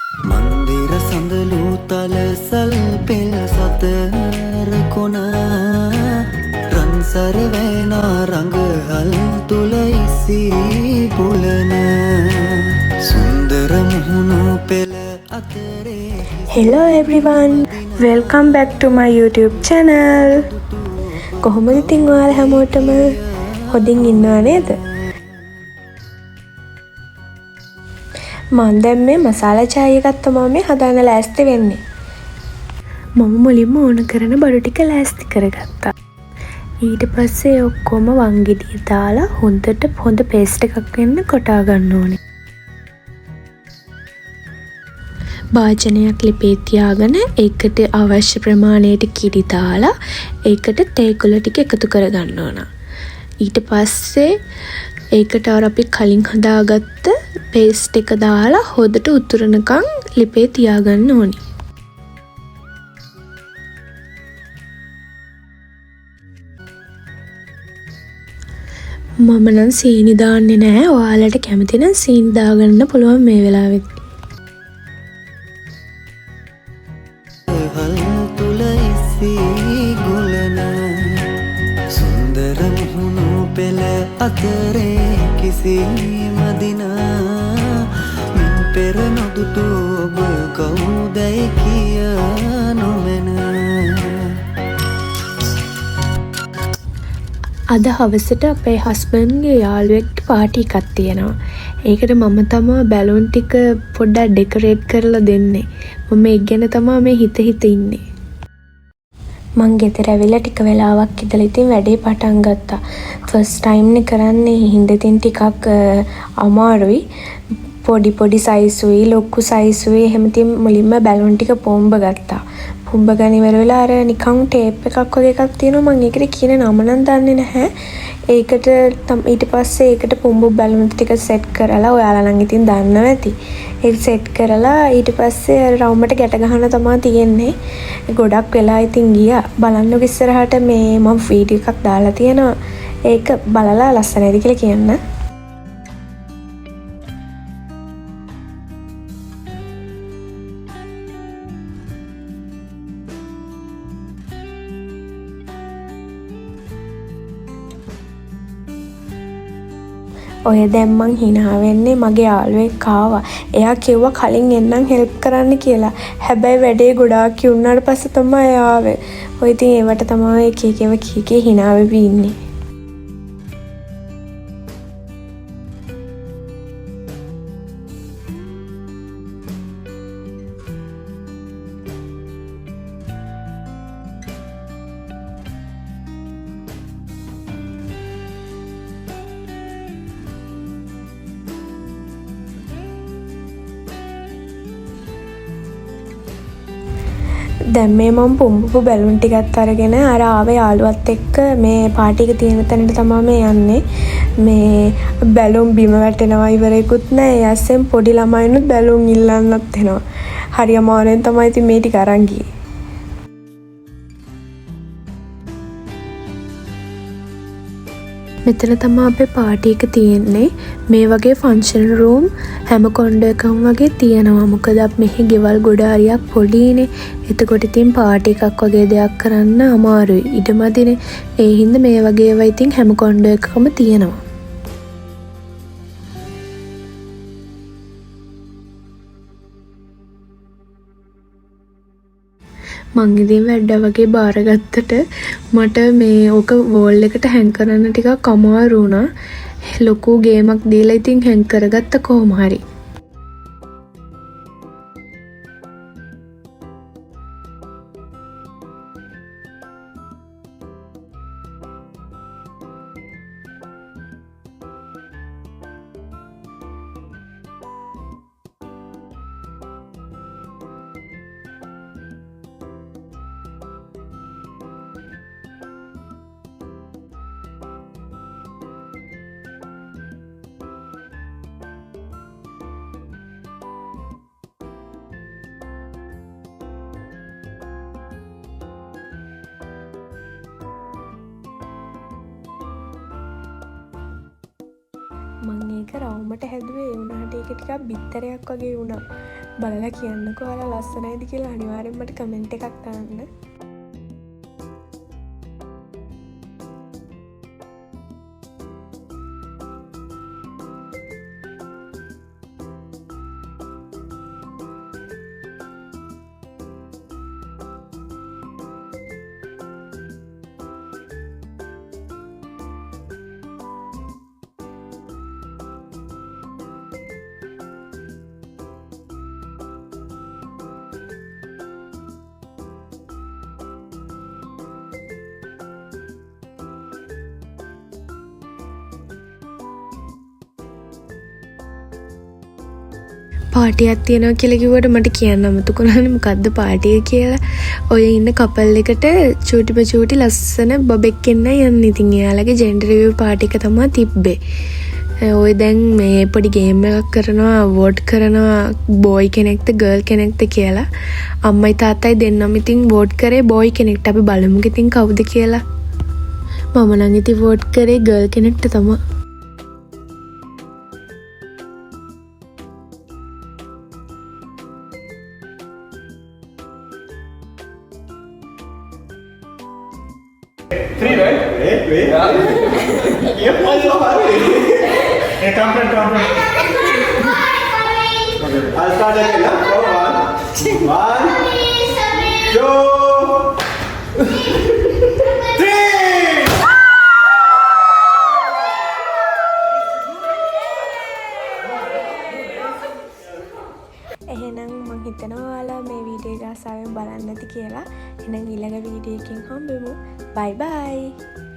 මන්දිර සඳලු තලසල් පෙල් සතර කොනා රන්සර වේනා රඟහල් තුල ඉසී පුලන සුන්දර මුහුණු පෙළ අතරේ Hello everyone, welcome back to my YouTube channel. කොහොමද ඉතින් ඔයාලා හැමෝටම හොඳින් ඉන්නව නේද? මම දැන් මේ මසාලා චාය එකක් තමයි මේ හදාන්න ලෑස්ති වෙන්නේ. මම මුලින්ම ඕන කරන බඩු ටික ලෑස්ති කරගත්තා. ඊට පස්සේ ඔක්කොම වංගෙඩිය දාලා හොඳට හොඳ පේස්ට් එකක් වෙන්න කොටා ගන්න ඕනේ. භාජනයක් ලිපේ තියාගෙන ඒකට අවශ්‍ය ප්‍රමාණයට කිරි දාලා ඒකට තේකොළ ටික එකතු කරගන්න ඕන. ඊට පස්සේ ඒකට අපි කලින් හදාගත්ත පේස්ට් එක දාලා හොඳට උතුරනකම් ලිපේ තියාගන්න ඕනි. මම නම් සීනි දාන්නේ නැහැ. ඔයාලට කැමති නම් සීනි දාගන්න පුළුවන් මේ වෙලාවෙත්. තුල ඉසී ගුලන සුන්දර මුහුණු පෙළ අතරේ කිසිම දිනා මින් පෙර නොදුටු ඔබ කවුදැයි කිය නොමැන. අද හවසට අපේ හස්බන්ඩ්ගේ යාළුවෙක්ට පාටි එකක් තියෙනවා. ඒකට මම තමා බැලුන් ටික පොඩ්ඩක් ඩෙකොරේට් කරලා දෙන්නේ. මම ඒක ගැන තමා මේ හිත ඉන්නේ. මං ගෙදර ඇවිල්ලා ටික වෙලාවක් ඉඳලා ඉතින් වැඩේ පටන් ගත්තා. ෆස්ට් ටයිම් නේ කරන්නේ. හින්දා ඉතින් ටිකක් අමාරුයි. පොඩි සයිසුයි ලොකු සයිසුයි එහෙම ඉතින් මුලින්ම බැලුන් ටික පොම්බ ගත්තා. පොම්බ ගන්න ඉවර වෙලා අර නිකන් ටේප් එකක් වගේ එකක් තියෙනවා. මම ඒකට කියන නම නම් දන්නේ නැහැ. ඒකට ඊට පස්සේ ඒකට පොම්බ බැලුන් ටික සෙට් කරලා ඔයාලා නම් ඉතින් දන්නවා ඇති. ඒක සෙට් කරලා ඊට පස්සේ රවුමට ගැට ගහන තමයි තියෙන්නේ. ගොඩක් වෙලා ඉතින් ගියා. බලන්නකො ඉස්සරහට මේ මම වීඩියෝ එකක් දාලා තියෙනවා. ඒක බලලා ලස්සනයිද කියලා කියන්න. ඔය දැන් මං හිනා වෙන්නේ මගේ යාළුවෙක් ආවා. එයා කිව්වා කලින් එන්නම් හෙල්ප් කරන්න කියලා. හැබැයි වැඩේ ගොඩාක් වුණාට පස්සේ තමයි ආවේ. ඔය ඉතින් ඒවට තමයි එක කීකේ හිනා වෙවි ඉන්නේ. දැන් මේ මම පොම්බපු බැලුන් ටිකත් අරගෙන අර ආවේ යාළුවත් එක්ක මේ පාටි එක තියෙන තැනට තමයි මේ යන්නේ. මේ බැලුන් බිම වැටෙනවා ඉවරෙකුත් නැහැ. ඒ ඇස්සෙන් පොඩි ළමයිනුත් බැලුන් ඉල්ලන්නත් එනවා. හරි අමාරුවෙන් තමයි ඉතින් මේ ටික අරන් ගියේ. මෙතන තමයි අපේ පාටි එක තියෙන්නේ. මේ වගේ ෆන්ක්ෂන් රූම් හැම කොණ්ඩෝ එකම වගේ තියෙනවා. මොකද අපි මෙහි ගෙවල් ගොඩ හරියක් පොඩිනේ. එතකොට ඉතින් පාටි එකක් වගේ දෙයක් කරන්න අමාරුයි. ඉඩමදිනේ. ඒ හින්දා මේ වගේ ඒවා ඉතින් හැම කොණ්ඩෝ එකකම තියෙනවා. මං ඉතින් වැඩ වගේ බාරගත්තට මට මේ ඕක වෝල් එකට හැං කරන්න ටිකක් අමාරු වුණා. ලොකු ගේමක් දීලා ඉතින් හැං කරගත්ත කොහොම හරි. මම ඒක රවුමට හැදුවේ ඒ වුණාට ඒක ටිකක් බිත්තරයක් වගේ වුණා. බලලා කියන්නකෝ ඔයාලා ලස්සනයිද කියලා අනිවාර්යෙන් මට කමෙන්ට් එකක් දාන්න. පාටියක් තියෙනවා කියලා කිව්වට මට කියන්න අමතකුණානේ මොකද්ද පාටිය කියලා. ඔය ඉන්න කපල් එකට චූටි ලස්සන බබෙක් එන්නයි යන්නේ. ඉතින් එයාලගේ ජෙන්ඩර් රිවිව් පාටි එක තමයි තිබ්බේ. ඔය දැන් මේ පොඩි ගේම් එකක් කරනවා වෝට් කරනවා බෝයි කෙනෙක්ද ගර්ල් කෙනෙක්ද කියලා. අම්මයි තාත්තයි දෙන්නම ඉතින් වෝට් කරේ බෝයි කෙනෙක්ට. අපි බලමුක ඉතින් කවුද කියලා. මම නම් ඉතින් වෝට් කරේ ගර්ල් කෙනෙක්ට තමයි. Three, right? Wait. Yeah. Hey, come front. Okay. I'll start again. One, 2, 3. එහෙනම් මං හිතනවා ඔයාලා මේ වීඩියෝ එක ආසාවෙන් බලන්න ඇති කියලා. එහෙනම් ඊළඟ වීඩියෝ එකකින් හම්බෙමු. bye bye.